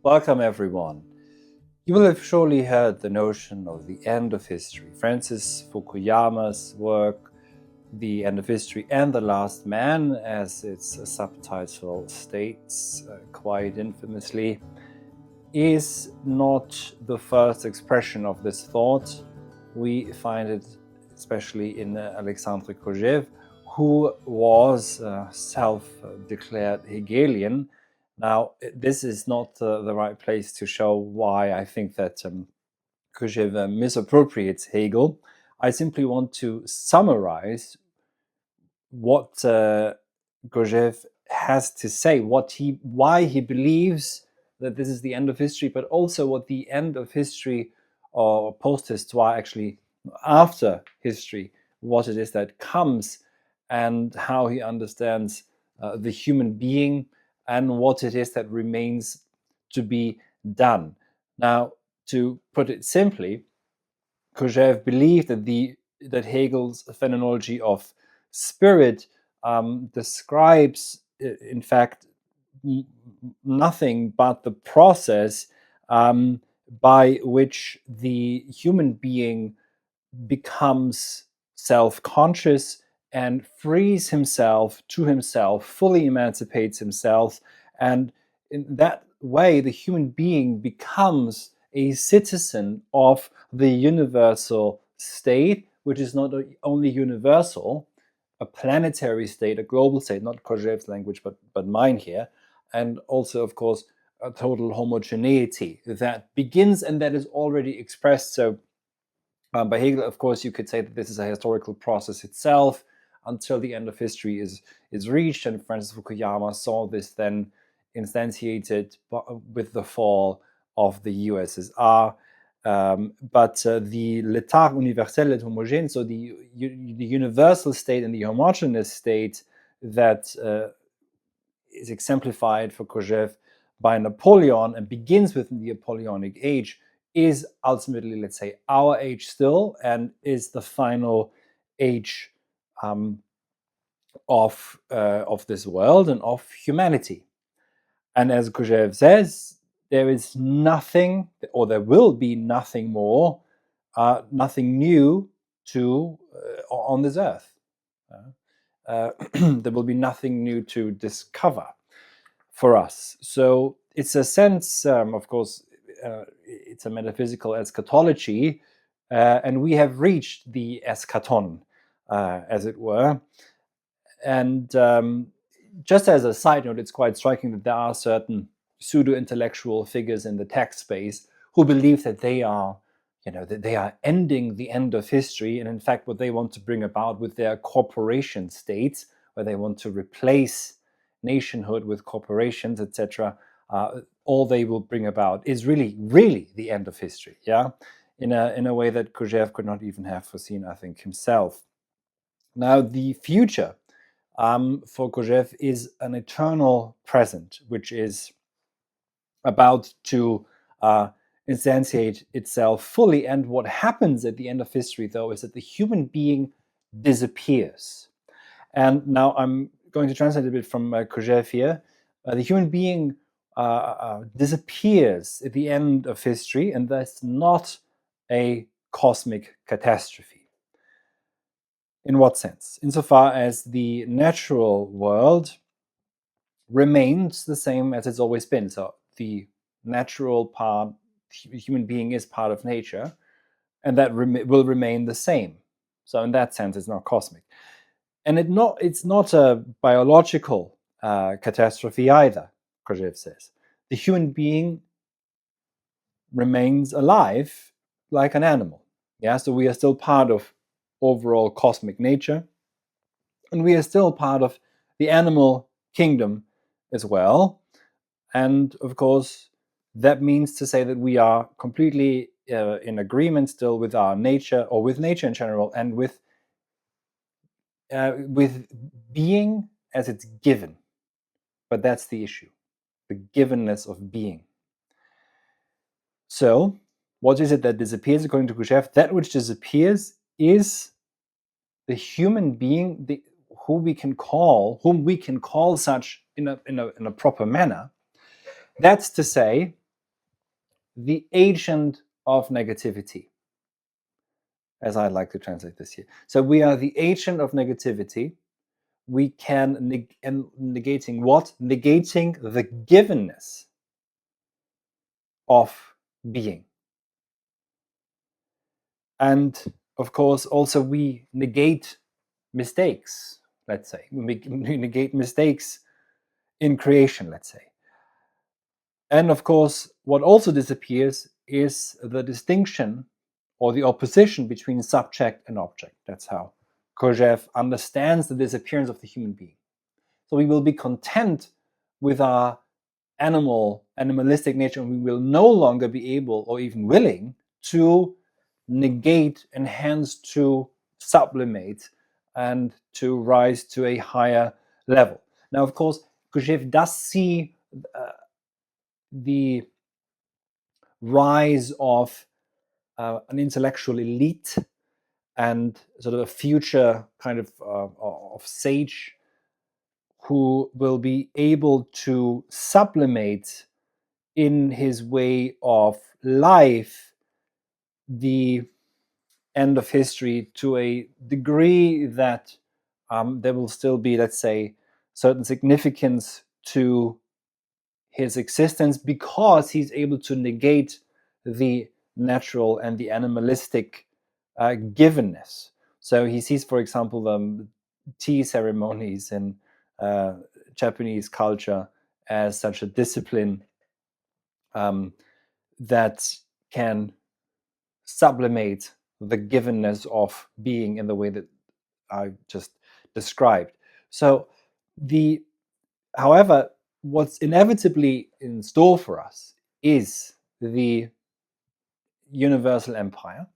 Welcome, everyone. You will have surely heard the notion of the end of history. Francis Fukuyama's work, The End of History and the Last Man, as its subtitle states quite infamously, is not the first expression of this thought. We find it especially in Alexandre Kojève, who was self-declared Hegelian. Now, this is not the right place to show why I think that Kojève misappropriates Hegel. I simply want to summarize what Kojève has to say, why he believes that this is the end of history, but also what the end of history or post-histoire, actually after history, what it is that comes, and how he understands the human being and what it is that remains to be done. Now, to put it simply, Kojève believed that Hegel's phenomenology of spirit describes, in fact, nothing but the process by which the human being becomes self-conscious and frees himself to himself, fully emancipates himself, and in that way the human being becomes a citizen of the universal state, which is not only universal, a planetary state, a global state, not Kojève's language, but mine here, and also, of course, a total homogeneity that begins and that is already expressed. So by Hegel, of course, you could say that this is a historical process itself until the end of history is reached, and Francis Fukuyama saw this then instantiated with the fall of the USSR. But the l'état universel et homogène, so the universal state and the homogeneous state that is exemplified for Kojève by Napoleon and begins with the Napoleonic age, is ultimately, let's say, our age still, and is the final age of this world and of humanity. And as Kojève says, there is nothing, or there will be nothing more, nothing new to on this earth. There will be nothing new to discover for us. So it's a sense, of course, it's a metaphysical eschatology, and we have reached the eschaton, as it were. And just as a side note, it's quite striking that there are certain pseudo-intellectual figures in the tech space who believe that they are, that they are ending the end of history, and in fact, what they want to bring about with their corporation states, where they want to replace nationhood with corporations, etc., all they will bring about is really the end of history. Yeah, in a way that Kojève could not even have foreseen, I think, himself. Now, the future for Kojève is an eternal present, which is about to instantiate itself fully. And what happens at the end of history, though, is that the human being disappears. And now I'm going to translate a bit from Kojève here. The human being disappears at the end of history, and that's not a cosmic catastrophe. In what sense? Insofar as the natural world remains the same as it's always been. So the natural part, the human being is part of nature, and that will remain the same. So in that sense, it's not cosmic. And it's not a biological catastrophe either, Kojève says. The human being remains alive like an animal. Yeah, so we are still part of overall cosmic nature, and we are still part of the animal kingdom as well. And of course, that means to say that we are completely in agreement still with our nature, or with nature in general, and with being as it's given. But that's the issue, the givenness of being. So, what is it that disappears according to Kojève? That which disappears is the human being, whom we can call such in a proper manner. That's to say, the agent of negativity, as I'd like to translate this here. So we are the agent of negativity. We can negating what? Negating the givenness of being. And of course, also we negate mistakes, let's say. We negate mistakes in creation, let's say. And of course, what also disappears is the distinction or the opposition between subject and object. That's how Kojève understands the disappearance of the human being. So we will be content with our animalistic nature, and we will no longer be able or even willing to negate and hence to sublimate and to rise to a higher level. Now, of course, Kojève does see the rise of an intellectual elite and sort of a future kind of sage who will be able to sublimate in his way of life the end of history to a degree that there will still be, let's say, certain significance to his existence because he's able to negate the natural and the animalistic givenness. So he sees, for example, tea ceremonies in Japanese culture as such a discipline that can sublimate the givenness of being in the way that I just described. So however, what's inevitably in store for us is the universal empire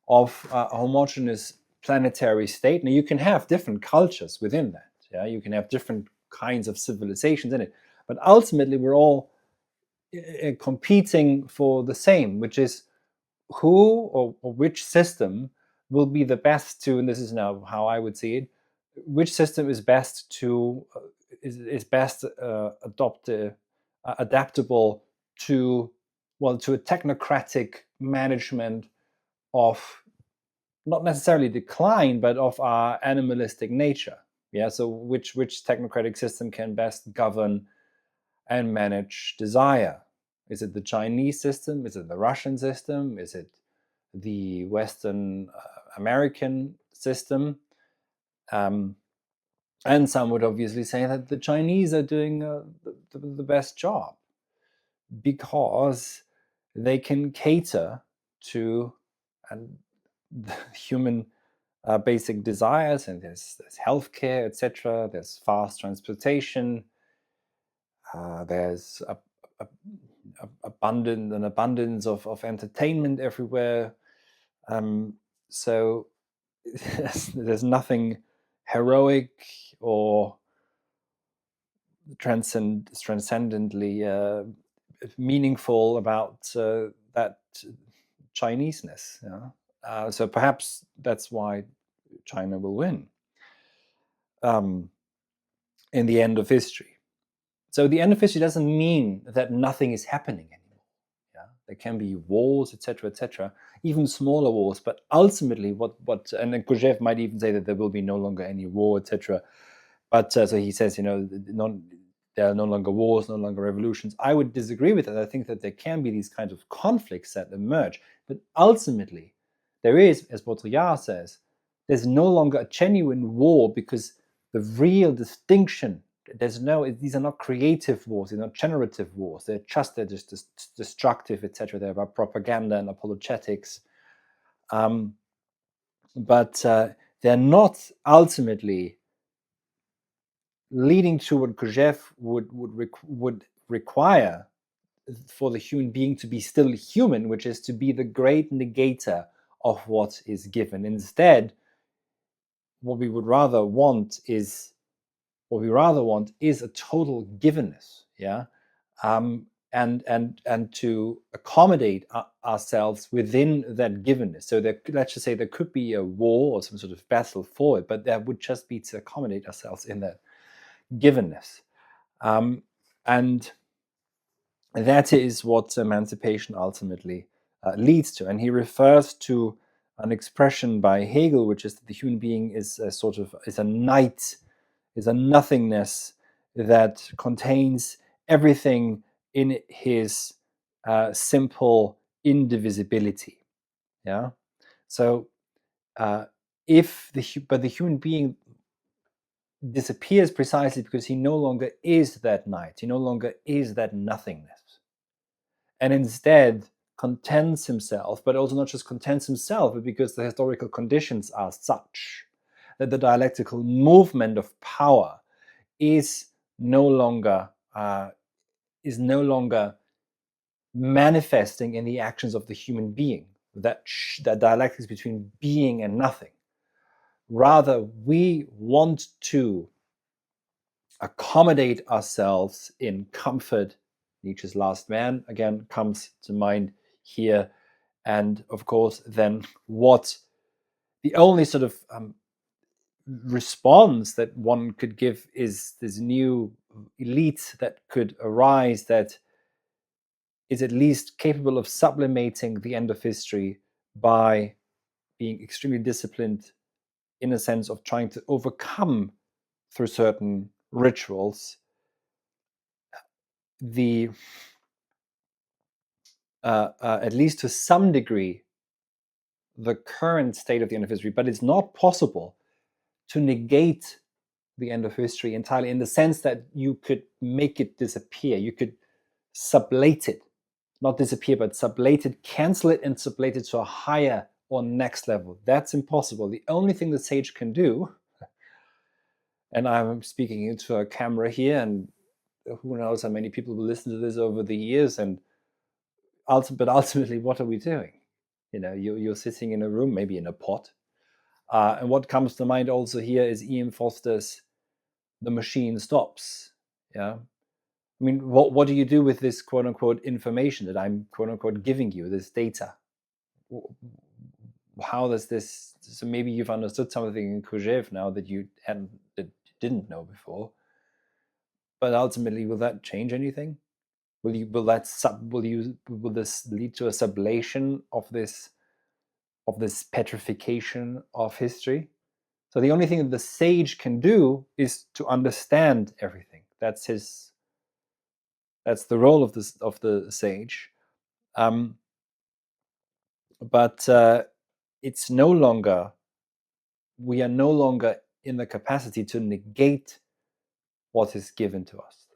of a homogeneous planetary state. Now, you can have different cultures within that. Yeah, you can have different kinds of civilizations in it, but ultimately, we're all competing for the same, which is who or which system will be the best to, and this is now how I would see it, which system is best to adaptable to to a technocratic management of not necessarily decline, but of our animalistic nature. Yeah, so which technocratic system can best govern and manage desire? Is it the Chinese system? Is it the Russian system? Is it the Western American system? And some would obviously say that the Chinese are doing the best job because they can cater to the human basic desires, and there's healthcare, etc. There's fast transportation. There's an abundance of entertainment everywhere. So there's nothing heroic or transcendently meaningful about that Chineseness. Yeah? So perhaps that's why China will win in the end of history. So the end of history doesn't mean that nothing is happening anymore. Yeah? There can be wars, etc., even smaller wars. But ultimately, and then Kojève might even say that there will be no longer any war, etc. But so he says, there are no longer wars, no longer revolutions. I would disagree with that. I think that there can be these kinds of conflicts that emerge. But ultimately, there is, as Baudrillard says, there's no longer a genuine war because the real distinction, these are not creative wars, they're not generative wars. They're just destructive, etc. They're about propaganda and apologetics. But they're not ultimately leading to what Kojève would require for the human being to be still human, which is to be the great negator of what is given. Instead, what we rather want is a total givenness, yeah, and to accommodate ourselves within that givenness. So let's just say there could be a war or some sort of battle for it, but that would just be to accommodate ourselves in that givenness. And that is what emancipation ultimately leads to. And he refers to an expression by Hegel, which is that the human being is a sort of is a night, is a nothingness that contains everything in his simple indivisibility. Yeah. So uh, if the human being disappears precisely because he no longer is that night, he no longer is that nothingness, and instead contents himself, but also not just contents himself, but because the historical conditions are such that the dialectical movement of power is no longer uh, is no longer manifesting in the actions of the human being. That dialectics between being and nothing. Rather, we want to accommodate ourselves in comfort. Nietzsche's Last Man again comes to mind here. And of course, then what the only sort of response that one could give is this new elite that could arise that is at least capable of sublimating the end of history by being extremely disciplined in a sense of trying to overcome through certain rituals the at least to some degree the current state of the end of history, but it's not possible to negate the end of history entirely in the sense that you could make it disappear. You could sublate it, not disappear, but sublate it, cancel it, and sublate it to a higher or next level. That's impossible. The only thing the sage can do, and I'm speaking into a camera here, and who knows how many people will listen to this over the years, and but ultimately, what are we doing? You're sitting in a room, maybe in a pot, and what comes to mind also here is E.M. Foster's "The Machine Stops." Yeah, I mean, what do you do with this quote unquote information that I'm quote unquote giving you, this data? How does this? So maybe you've understood something in Kojève now that you didn't know before. But ultimately, will that change anything? Will this lead to a sublation of this petrification of history? So the only thing that the sage can do is to understand everything. That's the role of the sage. But it's no longer. We are no longer in the capacity to negate what is given to us.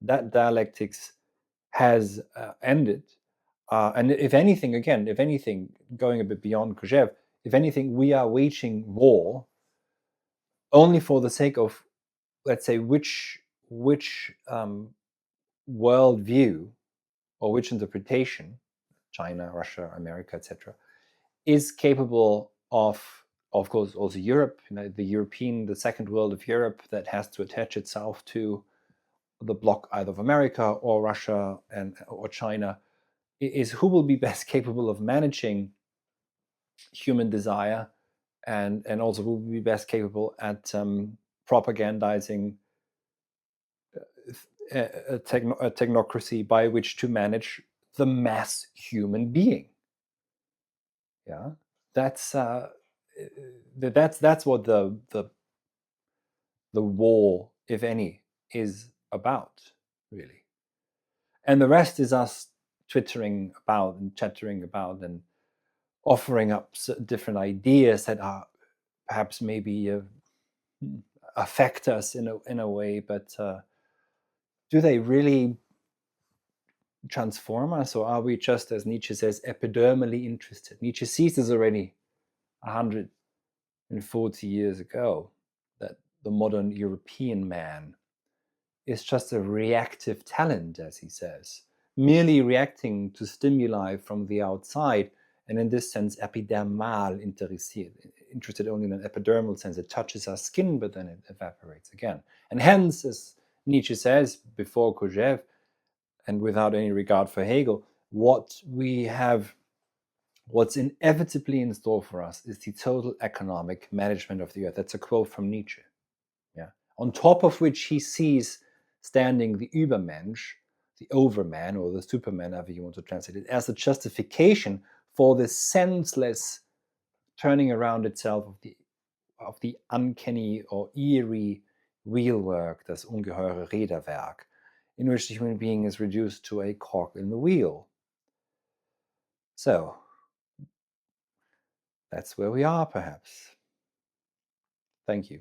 That dialectics has ended. And if anything, going a bit beyond Kojève, if anything, we are waging war only for the sake of, let's say, which worldview or which interpretation, China, Russia, America, etc., is capable of course, also Europe, the second world of Europe that has to attach itself to the bloc either of America or Russia or China, is who will be best capable of managing human desire and also who will be best capable at propagandizing a technocracy by which to manage the mass human being. Yeah, that's what the war, if any, is about, really. And the rest is us twittering about and chattering about and offering up different ideas that are perhaps maybe affect us in a way, but do they really transform us, or are we just, as Nietzsche says, epidermally interested? Nietzsche sees this already 140 years ago, that the modern European man is just a reactive talent, as he says, merely reacting to stimuli from the outside, and in this sense, epidermal interested only in an epidermal sense. It touches our skin, but then it evaporates again. And hence, as Nietzsche says before Kojève, and without any regard for Hegel, what's inevitably in store for us is the total economic management of the earth. That's a quote from Nietzsche. Yeah. On top of which he sees standing the Übermensch, the overman or the superman, however you want to translate it, as a justification for the senseless turning around itself of the uncanny or eerie wheelwork, das ungeheure Räderwerk, in which the human being is reduced to a cog in the wheel. So, that's where we are, perhaps. Thank you.